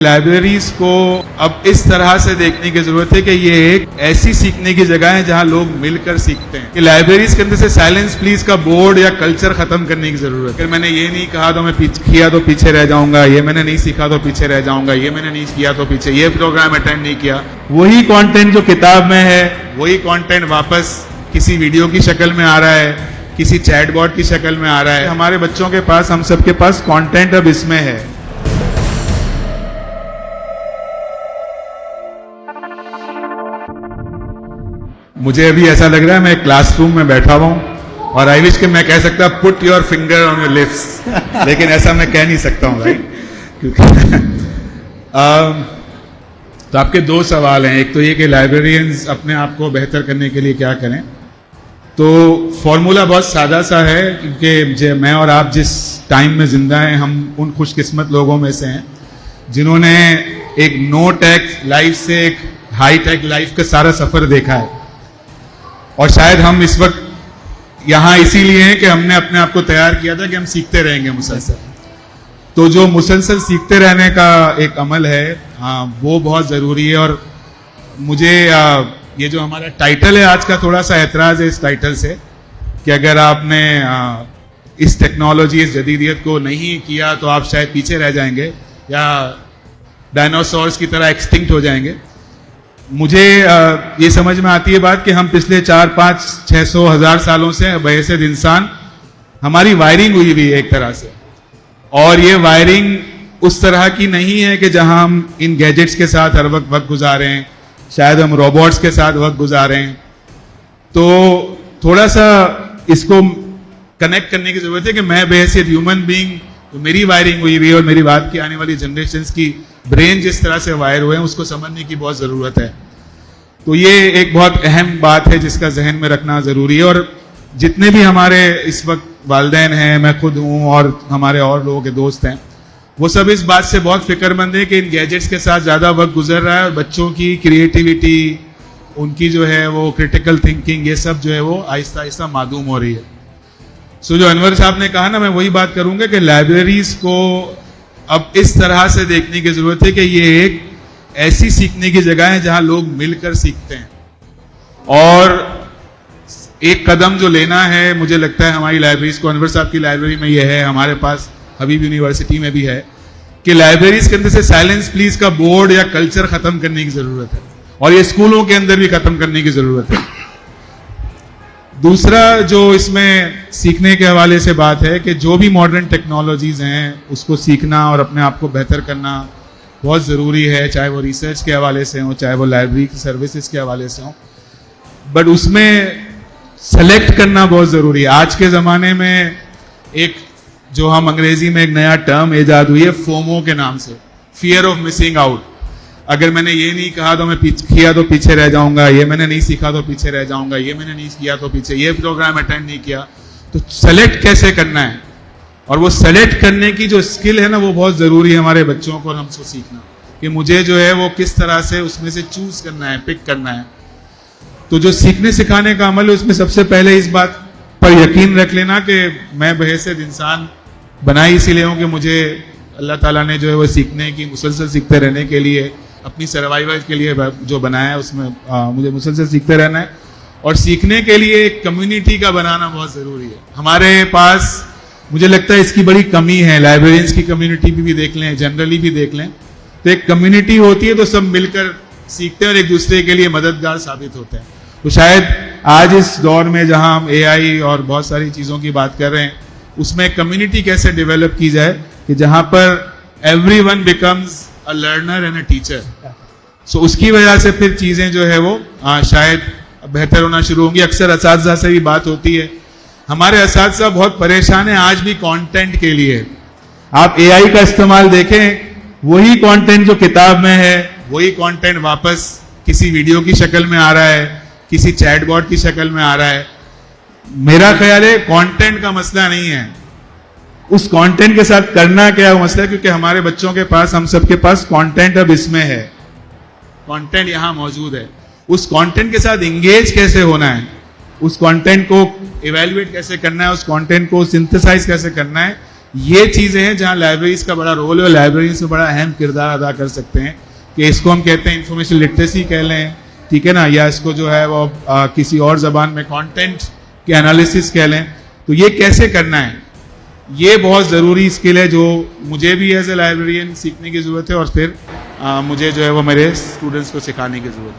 Libraries کو اب اس طرح سے دیکھنے کی ضرورت ہے کہ یہ ایک ایسی سیکھنے کی جگہ ہے جہاں لوگ مل کر سیکھتے ہیں. کہ لائبریریز کے اندر سے سائلنس پلیز کا بورڈ یا کلچر ختم کرنے کی ضرورت ہے. اگر میں نے یہ نہیں کہا تو میں کیا تو پیچھے رہ جاؤں گا, یہ میں نے نہیں سیکھا تو پیچھے رہ جاؤں گا, یہ میں نے نہیں کیا تو پیچھے, یہ پروگرام اٹینڈ نہیں کیا. وہی کانٹینٹ جو کتاب میں ہے وہی کانٹینٹ واپس کسی ویڈیو کی شکل میں آ رہا ہے, کسی چیٹ بوٹ کی شکل میں آ رہا ہے. ہمارے بچوں کے پاس, ہم سب کے پاس کانٹینٹ اب اس میں ہے. مجھے ابھی ایسا لگ رہا ہے میں کلاس روم میں بیٹھا ہوا ہوں اور آئی وش کہ میں کہہ سکتا put your finger on your lips, لیکن ایسا میں کہہ نہیں سکتا ہوں بھائی, کیونکہ تو آپ کے دو سوال ہیں. ایک تو یہ کہ لائبریرینز اپنے آپ کو بہتر کرنے کے لیے کیا کریں. تو فارمولا بہت سادہ سا ہے, کیونکہ میں اور آپ جس ٹائم میں زندہ ہیں ہم ان خوش قسمت لوگوں میں سے ہیں جنہوں نے ایک نو ٹیک لائف سے ایک ہائی ٹیک لائف کا سارا سفر دیکھا ہے. اور شاید ہم اس وقت یہاں اسی لیے ہیں کہ ہم نے اپنے آپ کو تیار کیا تھا کہ ہم سیکھتے رہیں گے مسلسل. تو جو مسلسل سیکھتے رہنے کا ایک عمل ہے, ہاں وہ بہت ضروری ہے. اور مجھے یہ جو ہمارا ٹائٹل ہے آج کا, تھوڑا سا اعتراض ہے اس ٹائٹل سے کہ اگر آپ نے اس ٹیکنالوجی, اس جدیدیت کو نہیں کیا تو آپ شاید پیچھے رہ جائیں گے یا ڈائناسورس کی طرح ایکسٹنکٹ ہو جائیں گے. مجھے یہ سمجھ میں آتی ہے بات کہ ہم پچھلے 400-500-600 سالوں سے بحیثیت انسان ہماری وائرنگ ہوئی ہوئی ہے ایک طرح سے, اور یہ وائرنگ اس طرح کی نہیں ہے کہ جہاں ہم ان گیجٹس کے ساتھ ہر وقت گزاریں, شاید ہم روبوٹس کے ساتھ وقت گزاریں. تو تھوڑا سا اس کو کنیکٹ کرنے کی ضرورت ہے کہ میں بحیثیت ہیومن بینگ, میری وائرنگ ہوئی ہوئی اور میری بعد کی آنے والی جنریشنز کی برین جس طرح سے وائر ہوئے ہیں اس کو سمجھنے کی بہت ضرورت ہے. تو یہ ایک بہت اہم بات ہے جس کا ذہن میں رکھنا ضروری ہے. اور جتنے بھی ہمارے اس وقت والدین ہیں, میں خود ہوں اور ہمارے اور لوگوں کے دوست ہیں, وہ سب اس بات سے بہت فکر مند ہیں کہ ان گیجٹس کے ساتھ زیادہ وقت گزر رہا ہے اور بچوں کی کریٹیوٹی, ان کی جو ہے وہ کریٹیکل تھنکنگ, یہ سب جو ہے وہ آہستہ آہستہ معدوم ہو رہی ہے. جو انور صاحب نے کہا نا, میں وہی بات کروں گا کہ لائبریریز کو اب اس طرح سے دیکھنے کی ضرورت ہے کہ یہ ایک ایسی سیکھنے کی جگہ ہے جہاں لوگ مل کر سیکھتے ہیں. اور ایک قدم جو لینا ہے, مجھے لگتا ہے ہماری لائبریریز کو, انور صاحب کی لائبریری میں یہ ہے, ہمارے پاس حبیب یونیورسٹی میں بھی ہے, کہ لائبریریز کے اندر سے سائلنس پلیز کا بورڈ یا کلچر ختم کرنے کی ضرورت ہے, اور یہ اسکولوں کے اندر بھی ختم کرنے کی ضرورت ہے. دوسرا جو اس میں سیکھنے کے حوالے سے بات ہے کہ جو بھی ماڈرن ٹیکنالوجیز ہیں اس کو سیکھنا اور اپنے آپ کو بہتر کرنا بہت ضروری ہے, چاہے وہ ریسرچ کے حوالے سے ہوں, چاہے وہ لائبریری کی سروسز کے حوالے سے ہوں. بٹ اس میں سلیکٹ کرنا بہت ضروری ہے. آج کے زمانے میں ایک جو ہم انگریزی میں ایک نیا ٹرم ایجاد ہوئی ہے فومو کے نام سے, فیئر آف مسنگ آؤٹ. اگر میں نے یہ نہیں کہا تو میں کیا تو پیچھے رہ جاؤں گا, یہ میں نے نہیں سیکھا تو پیچھے رہ جاؤں گا, یہ میں نے نہیں کیا تو پیچھے, یہ پروگرام اٹینڈ نہیں کیا. تو سلیکٹ کیسے کرنا ہے, اور وہ سلیکٹ کرنے کی جو اسکل ہے نا وہ بہت ضروری ہے ہمارے بچوں کو اور ہم کو سیکھنا, کہ مجھے جو ہے وہ کس طرح سے اس میں سے چوز کرنا ہے, پک کرنا ہے. تو جو سیکھنے سکھانے کا عمل ہے اس میں سب سے پہلے اس بات پر یقین رکھ لینا کہ میں بحیثیت انسان بنا ہی اسی لیے ہوں کہ مجھے اللہ تعالیٰ نے جو ہے وہ سیکھنے کی, مسلسل سیکھتے رہنے کے لیے, اپنی سروائیول کے لیے جو بنایا ہے اس میں مجھے مسلسل سیکھتے رہنا ہے. اور سیکھنے کے لیے ایک کمیونٹی کا بنانا بہت ضروری ہے. ہمارے پاس مجھے لگتا ہے اس کی بڑی کمی ہے. لائبریرینس کی کمیونٹی بھی دیکھ لیں, جنرلی بھی دیکھ لیں, تو ایک کمیونٹی ہوتی ہے تو سب مل کر سیکھتے ہیں اور ایک دوسرے کے لیے مددگار ثابت ہوتے ہیں. تو شاید آج اس دور میں جہاں ہم اے آئی اور بہت ساری چیزوں کی بات کر رہے ہیں, اس میں کمیونٹی کیسے ڈیولپ کی جائے کہ جہاں پر everyone becomes a learner and a teacher. So اس کی وجہ سے پھر چیزیں جو ہے وہ شاید بہتر ہونا شروع ہوں گی. اکثر اساتذہ سے بھی بات ہوتی ہے, ہمارے اساتذہ بہت پریشان ہیں آج بھی کانٹینٹ کے لیے. آپ اے آئی کا استعمال دیکھیں, وہی کانٹینٹ جو کتاب میں ہے وہی کانٹینٹ واپس کسی ویڈیو کی شکل میں آ رہا ہے, کسی چیٹ بوٹ کی شکل میں آ رہا ہے. میرا خیال ہے کانٹینٹ کا مسئلہ نہیں ہے, اس کانٹینٹ کے ساتھ کرنا کیا وہ مسئلہ ہے, کیونکہ ہمارے بچوں کے پاس, ہم سب کے پاس کانٹینٹ اب اس میں ہے, کانٹینٹ یہاں موجود ہے. اس کانٹینٹ کے ساتھ انگیج کیسے ہونا ہے, اس کانٹینٹ کو ایویلویٹ کیسے کرنا ہے, اس کانٹینٹ کو سنتھسائز کیسے کرنا ہے, یہ چیزیں ہیں جہاں لائبریریز کا بڑا رول ہے اور لائبریریز میں بڑا اہم کردار ادا کر سکتے ہیں کہ اس کو ہم کہتے ہیں انفارمیشن لٹریسی کہہ لیں, ٹھیک ہے نا, یا اس کو جو ہے وہ کسی اور زبان میں کانٹینٹ کے انالیسس کہہ لیں. تو یہ کیسے کرنا ہے, یہ بہت ضروری اسکل ہے جو مجھے بھی ایز اے لائبریرین سیکھنے کی ضرورت ہے اور پھر مجھے جو ہے وہ میرے اسٹوڈنٹس کو سکھانے کی ضرورت ہے.